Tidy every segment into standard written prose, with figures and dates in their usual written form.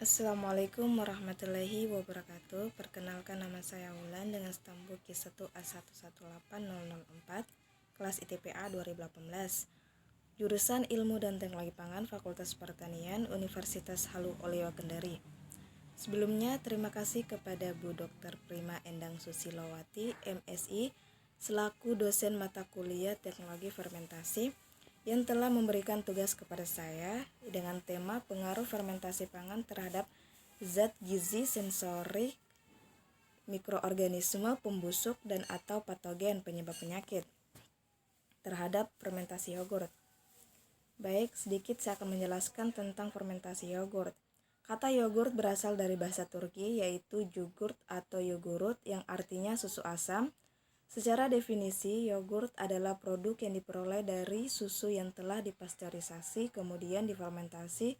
Assalamualaikum warahmatullahi wabarakatuh. Perkenalkan, nama saya Wulan dengan stambuk Q1A118004, kelas ITPA 2018, jurusan Ilmu dan Teknologi Pangan, Fakultas Pertanian, Universitas Halu Oleo Kendari. Sebelumnya, terima kasih kepada Bu Dr. Prima Endang Susilowati, MSI, selaku dosen mata kuliah Teknologi Fermentasi, yang telah memberikan tugas kepada saya dengan tema pengaruh fermentasi pangan terhadap zat gizi sensorik, mikroorganisme, pembusuk, dan atau patogen penyebab penyakit terhadap fermentasi yogurt. Baik, sedikit saya akan menjelaskan tentang fermentasi yogurt. Kata yogurt berasal dari bahasa Turki, yaitu yogurt atau yogurut, yang artinya susu asam. Secara definisi, yogurt adalah produk yang diperoleh dari susu yang telah dipasteurisasi, kemudian difermentasi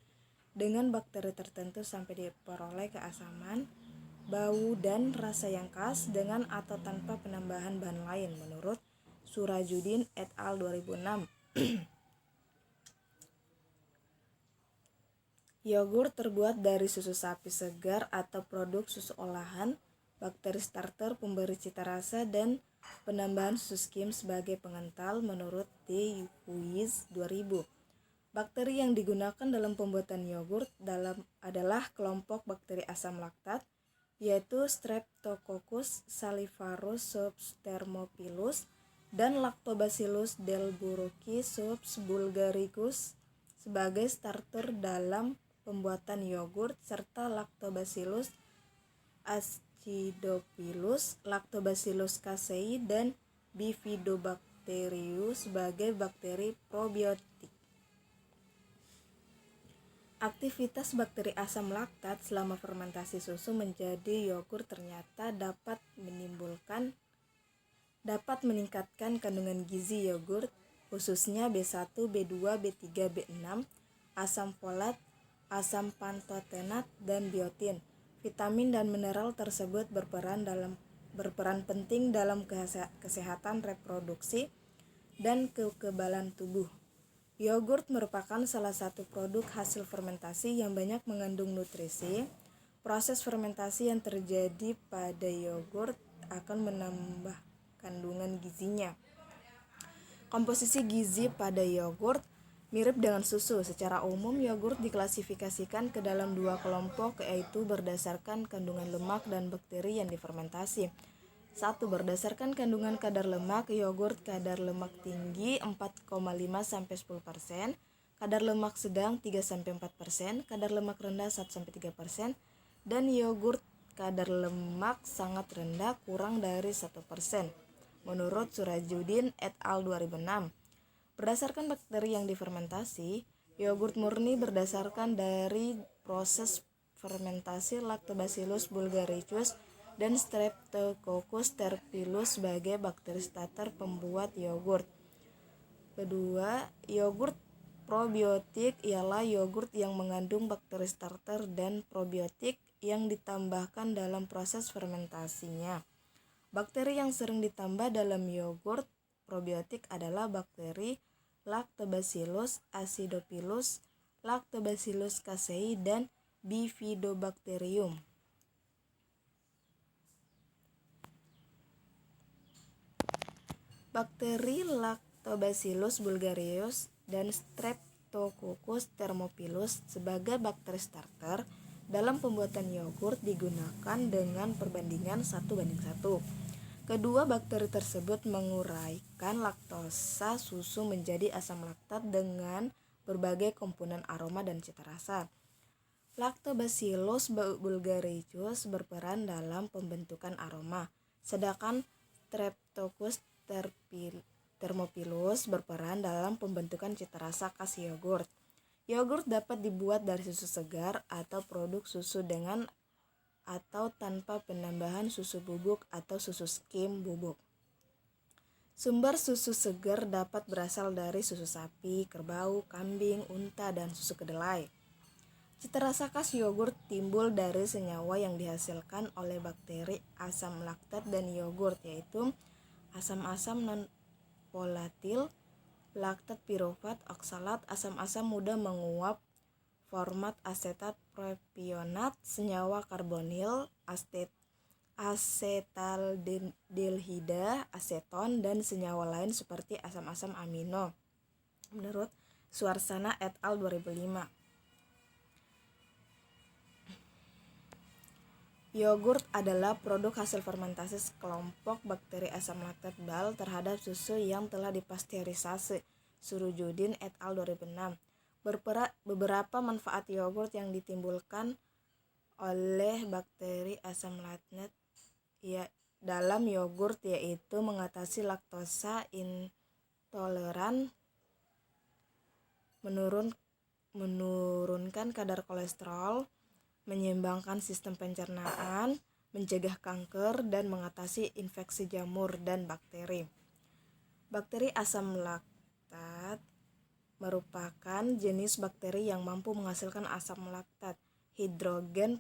dengan bakteri tertentu sampai diperoleh keasaman, bau, dan rasa yang khas dengan atau tanpa penambahan bahan lain, menurut Surajudin et al. 2006. Yogurt terbuat dari susu sapi segar atau produk susu olahan, bakteri starter, pemberi cita rasa, dan penambahan susu skim sebagai pengental, menurut De Huijs 2000. Bakteri yang digunakan dalam pembuatan yogurt adalah kelompok bakteri asam laktat, yaitu Streptococcus salivarius subs Thermophilus dan Lactobacillus delbrueckii subs bulgaricus sebagai starter dalam pembuatan yogurt, serta Lactobacillus acidophilus, Lactobacillus casei, dan Bifidobacterius sebagai bakteri probiotik. Aktivitas bakteri asam laktat selama fermentasi susu menjadi yogurt ternyata dapat meningkatkan kandungan gizi yogurt, khususnya B1, B2, B3, B6, asam folat, asam pantotenat, dan biotin. Vitamin dan mineral tersebut berperan penting dalam kesehatan reproduksi dan kekebalan tubuh. Yogurt merupakan salah satu produk hasil fermentasi yang banyak mengandung nutrisi. Proses fermentasi yang terjadi pada yogurt akan menambah kandungan gizinya. Komposisi gizi pada yogurt mirip dengan susu. Secara umum, yogurt diklasifikasikan ke dalam dua kelompok, yaitu berdasarkan kandungan lemak dan bakteri yang difermentasi. 1. Berdasarkan kandungan kadar lemak, yogurt kadar lemak tinggi 4,5-10%, kadar lemak sedang 3-4%, kadar lemak rendah 1-3%, dan yogurt kadar lemak sangat rendah kurang dari 1%, menurut Surajudin et al. 2006. Berdasarkan bakteri yang difermentasi, yogurt murni berdasarkan dari proses fermentasi Lactobacillus bulgaricus dan Streptococcus thermophilus sebagai bakteri starter pembuat yogurt. Kedua, yogurt probiotik ialah yogurt yang mengandung bakteri starter dan probiotik yang ditambahkan dalam proses fermentasinya. Bakteri yang sering ditambah dalam yogurt probiotik adalah bakteri Lactobacillus acidophilus, Lactobacillus casei, dan Bifidobacterium. Bakteri Lactobacillus bulgaricus dan Streptococcus thermophilus sebagai bakteri starter dalam pembuatan yogurt digunakan dengan perbandingan 1:1. Kedua bakteri tersebut menguraikan laktosa susu menjadi asam laktat dengan berbagai komponen aroma dan cita rasa. Lactobacillus bulgaricus berperan dalam pembentukan aroma, sedangkan Streptococcus thermophilus berperan dalam pembentukan cita rasa khas yogurt. Yogurt dapat dibuat dari susu segar atau produk susu dengan atau tanpa penambahan susu bubuk atau susu skim bubuk. Sumber susu segar dapat berasal dari susu sapi, kerbau, kambing, unta, dan susu kedelai. Cita rasa khas yogurt timbul dari senyawa yang dihasilkan oleh bakteri asam laktat dan yogurt, yaitu asam-asam non-volatil, laktat pirufat, oksalat, asam-asam mudah menguap, format asetat propionat, senyawa karbonil, asetaldehida, aseton, dan senyawa lain seperti asam-asam amino. Menurut Suarsana et al. 2005. Yogurt adalah produk hasil fermentasi sekelompok bakteri asam laktat BAL terhadap susu yang telah dipasteurisasi. Surujudin et al. 2006. Beberapa manfaat yogurt yang ditimbulkan oleh bakteri asam laktat dalam yogurt yaitu mengatasi laktosa intoleran, menurunkan kadar kolesterol, menyeimbangkan sistem pencernaan, mencegah kanker, dan mengatasi infeksi jamur dan bakteri. Bakteri asam laktat merupakan jenis bakteri yang mampu menghasilkan asam laktat, hidrogen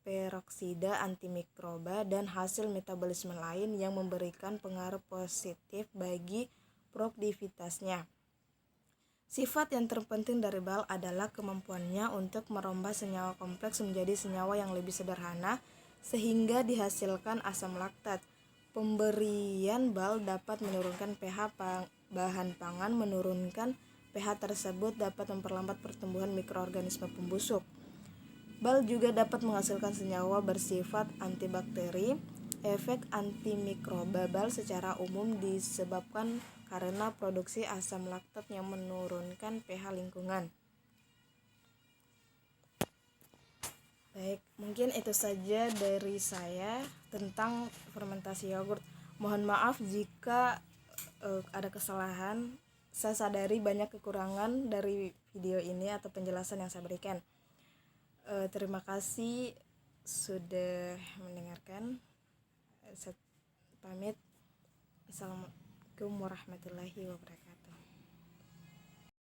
peroksida antimikroba, dan hasil metabolisme lain yang memberikan pengaruh positif bagi produktivitasnya. Sifat yang terpenting dari BAL adalah kemampuannya untuk merubah senyawa kompleks menjadi senyawa yang lebih sederhana sehingga dihasilkan asam laktat. Pemberian BAL dapat menurunkan pH bahan pangan. Menurunkan pH tersebut dapat memperlambat pertumbuhan mikroorganisme pembusuk. BAL juga dapat menghasilkan senyawa bersifat antibakteri. Efek antimikroba BAL secara umum disebabkan karena produksi asam laktat yang menurunkan pH lingkungan. Baik, mungkin itu saja dari saya tentang fermentasi yogurt. Mohon maaf jika ada kesalahan. Saya sadari banyak kekurangan dari video ini atau penjelasan yang saya berikan. Terima kasih sudah mendengarkan. Saya pamit. Assalamualaikum warahmatullahi wabarakatuh.